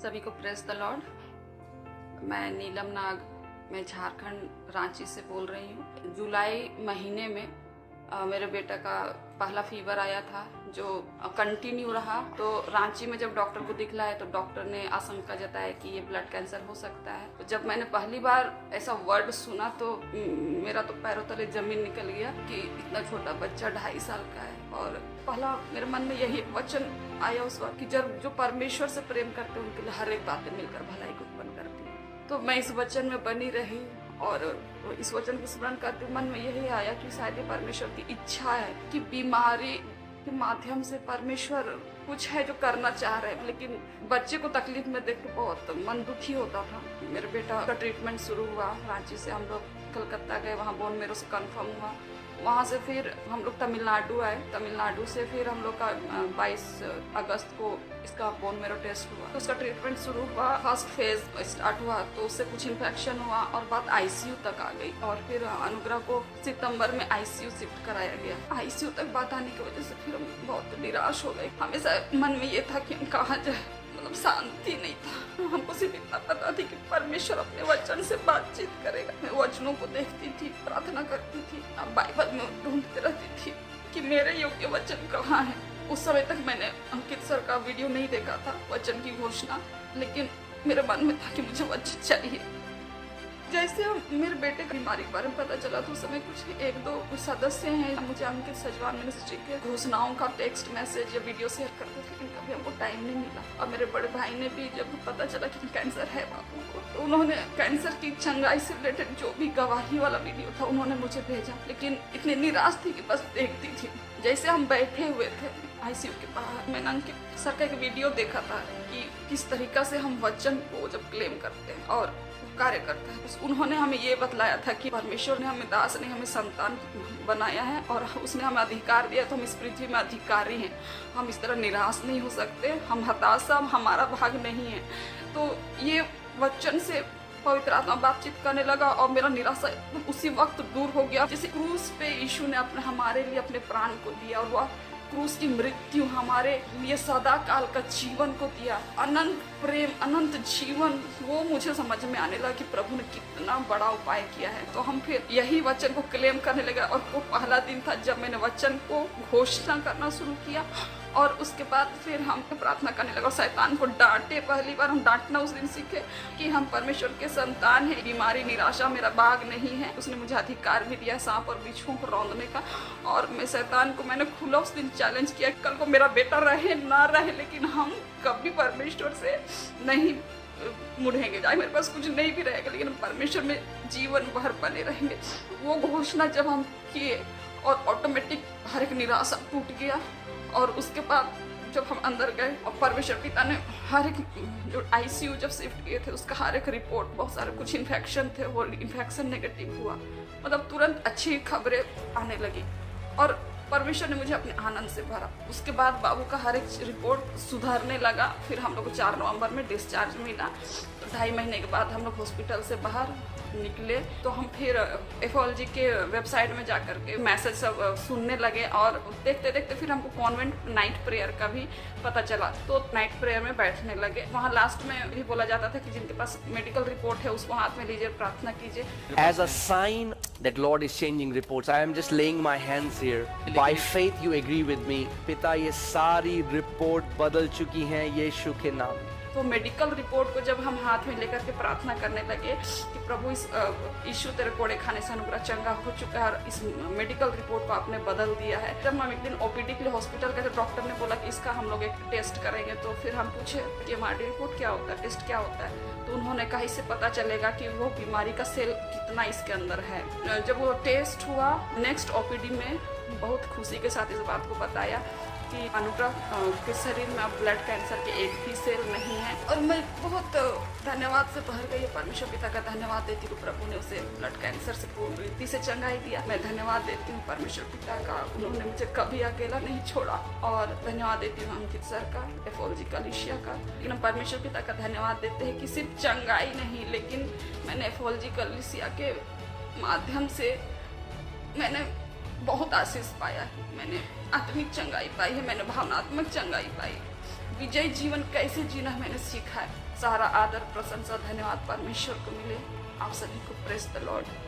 सभी को praise the Lord. मैं नीलम नाग, मैं झारखंड रांची से बोल रही हूँ। जुलाई महीने में मेरे बेटा का पहला फीवर आया था जो कंटिन्यू रहा। तो रांची में जब डॉक्टर को दिखलाया तो डॉक्टर ने आशंका जताया कि ये ब्लड कैंसर हो सकता है। तो जब मैंने पहली बार ऐसा वर्ड सुना तो मेरा तो पैरों तले जमीन निकल गया कि इतना छोटा बच्चा 2.5 साल का है। और पहला मेरे मन में यही वचन आया उस वक्त कि जब जो परमेश्वर से प्रेम करते हैं उनके लिए हर एक बातें मिलकर भलाई को उत्पन्न करती है। तो मैं इस वचन में बनी रही और इस वचन को स्मरण करते मन में यही आया कि शायद ये परमेश्वर की इच्छा है कि बीमारी के माध्यम से परमेश्वर कुछ है जो करना चाह रहे हैं। लेकिन बच्चे को तकलीफ में देख के बहुत मन दुखी होता था। मेरे बेटा का ट्रीटमेंट शुरू हुआ। रांची से हम लोग कलकत्ता गए, वहाँ बोन मेरो से कंफर्म हुआ। वहाँ से फिर हम लोग तमिलनाडु आए। तमिलनाडु से फिर हम लोग का 22 अगस्त को इसका बोन मेरो टेस्ट हुआ। तो उसका ट्रीटमेंट शुरू हुआ। फर्स्ट फेज स्टार्ट हुआ तो उससे कुछ इन्फेक्शन हुआ और बात आईसीयू तक आ गई। और फिर अनुग्रह को सितंबर में आईसीयू शिफ्ट कराया गया। आईसीयू तक बात आने की वजह से फिर हम बहुत निराश हो गए। हमेशा मन में ये था कि हम कहाँ जाए, मतलब शांति नहीं था। हमको सिर्फ इतना पता थी कि परमेश्वर अपने वचन से बातचीत करेगा। मैं वचनों को देखती थी, प्रार्थना करती थी, बाइबल में ढूंढती रहती थी कि मेरे योग्य वचन कहाँ है। उस समय तक मैंने अंकित सर का वीडियो नहीं देखा था, वचन की घोषणा, लेकिन मेरे मन में था कि मुझे वचन चाहिए। जैसे मेरे बेटे की बीमारी के बारे में पता चला तो उस समय कुछ 1-2 सदस्य हैं मुझे अंकित सजवान मिनिस्ट्री के घोषणाओं का टेक्स्ट मैसेज या वीडियो शेयर करते थे, लेकिन कभी हमको टाइम नहीं मिला। और मेरे बड़े भाई ने भी जब पता चला कि कैंसर है बाबू को, तो उन्होंने कैंसर की चंगाई से रिलेटेड जो भी गवाही वाला वीडियो था उन्होंने मुझे भेजा। लेकिन इतनी निराश थी कि बस देखती थी। जैसे हम बैठे हुए थे आईसीयू के बाहर, मैंने अंकित सर का एक वीडियो देखा था कि किस तरीका से हम वचन को जब क्लेम करते हैं और कार्य करता है। बस उन्होंने हमें ये बतलाया था कि परमेश्वर ने हमें दास नहीं, हमें संतान बनाया है और उसने हमें अधिकार दिया, तो हम इस पृथ्वी में अधिकारी हैं। हम इस तरह निराश नहीं हो सकते, हम हताशा हमारा भाग नहीं है। तो ये वचन से पवित्र आत्मा बातचीत करने लगा और मेरा निराशा उसी वक्त दूर हो गया। जैसे क्रूस पे यीशु ने हमारे लिए अपने प्राण को दिया और वह क्रूस की मृत्यु हमारे लिए सदा काल का जीवन को दिया, अनंत प्रेम, अनंत जीवन, वो मुझे समझ में आने लगा कि प्रभु ने कितना बड़ा उपाय किया है। तो हम फिर यही वचन को क्लेम करने लगे। और वो पहला दिन था जब मैंने वचन को घोषणा करना शुरू किया और उसके बाद फिर हम प्रार्थना करने लगा। शैतान को डांटे, पहली बार हम डांटना उस दिन सीखे कि हम परमेश्वर के संतान हैं। बीमारी निराशा मेरा बाग नहीं है। उसने मुझे अधिकार भी दिया सांप और बिच्छुओं को रौंदने का। और मैं शैतान को मैंने खुला उस दिन चैलेंज किया, कल को मेरा बेटा रहे ना रहे, लेकिन हम कभी परमेश्वर से नहीं मुड़ेंगे। चाहे मेरे पास कुछ नहीं भी रहेगा, लेकिन परमेश्वर में जीवन भर बने रहेंगे। वो घोषणा जब हम किए और ऑटोमेटिक हर एक निराशा टूट गया। और उसके बाद जब हम अंदर गए और परमेश्वर पिता ने हर एक जो आईसीयू जब शिफ्ट किए थे उसका हर एक रिपोर्ट, बहुत सारे कुछ इन्फेक्शन थे, वो इन्फेक्शन नेगेटिव हुआ। मतलब तुरंत अच्छी खबरें आने लगी और परमेश्वर ने मुझे अपने आनंद से भरा। उसके बाद बाबू का हर एक रिपोर्ट सुधरने लगा। फिर हम लोग को 4 नवंबर में डिस्चार्ज मिला। तो 2.5 महीने के बाद हम लोग हॉस्पिटल से बाहर निकले तो हम फिर एफओएलजी के वेबसाइट में जाकर के मैसेज सब सुनने लगे और देखते देखते फिर हमको कॉन्वेंट नाइट प्रेयर का भी पता चला। तो नाइट प्रेयर में बैठने लगे। वहाँ लास्ट में भी बोला जाता था कि जिनके पास मेडिकल रिपोर्ट है उसको हाथ में लीजिए, प्रार्थना कीजिए। As a sign that Lord is changing reports, I am just laying my hands here. By faith you agree with me. पिता ये सारी रिपोर्ट बदल चुकी हैं यीशु के नाम। तो मेडिकल रिपोर्ट को जब हम हाथ में लेकर के प्रार्थना करने लगे कि प्रभु इस यीशु तेरे कोड़े खाने से अनुग्रह चंगा हो चुका है और इस मेडिकल रिपोर्ट को आपने बदल दिया है। जब हम एक दिन ओपीडी के लिए हॉस्पिटल गए तो डॉक्टर ने बोला कि इसका हम लोग एक टेस्ट करेंगे। तो फिर हम पूछे कि एमआरडी रिपोर्ट क्या होता है, टेस्ट क्या होता है। तो उन्होंने कहा इससे पता चलेगा कि वो बीमारी का सेल कितना इसके अंदर है। जब वो टेस्ट हुआ नेक्स्ट ओपीडी में बहुत खुशी के साथ इस बात को बताया कि अनुग्रह के शरीर में अब ब्लड कैंसर के एक भी सेल नहीं है। और मैं बहुत धन्यवाद से भर गई, परमेश्वर पिता का धन्यवाद देती हूँ। प्रभु ने उसे ब्लड कैंसर से पूर्ण रीति से चंगाई दिया। मैं धन्यवाद देती हूँ परमेश्वर पिता का, उन्होंने मुझे कभी अकेला नहीं छोड़ा। और धन्यवाद देती हूँ अंकित सर का, एफओएलजी कलीसिया का। लेकिन हम परमेश्वर पिता का धन्यवाद देते हैं कि सिर्फ चंगाई नहीं, लेकिन मैंने एफओएलजी कलीसिया के माध्यम से मैंने बहुत आशीष पाया है। मैंने आत्मिक चंगाई पाई है, मैंने भावनात्मक चंगाई पाई। विजयी जीवन कैसे जीना मैंने सीखा है। सारा आदर, प्रशंसा, धन्यवाद परमेश्वर को मिले। आप सभी को प्रेज द लॉर्ड।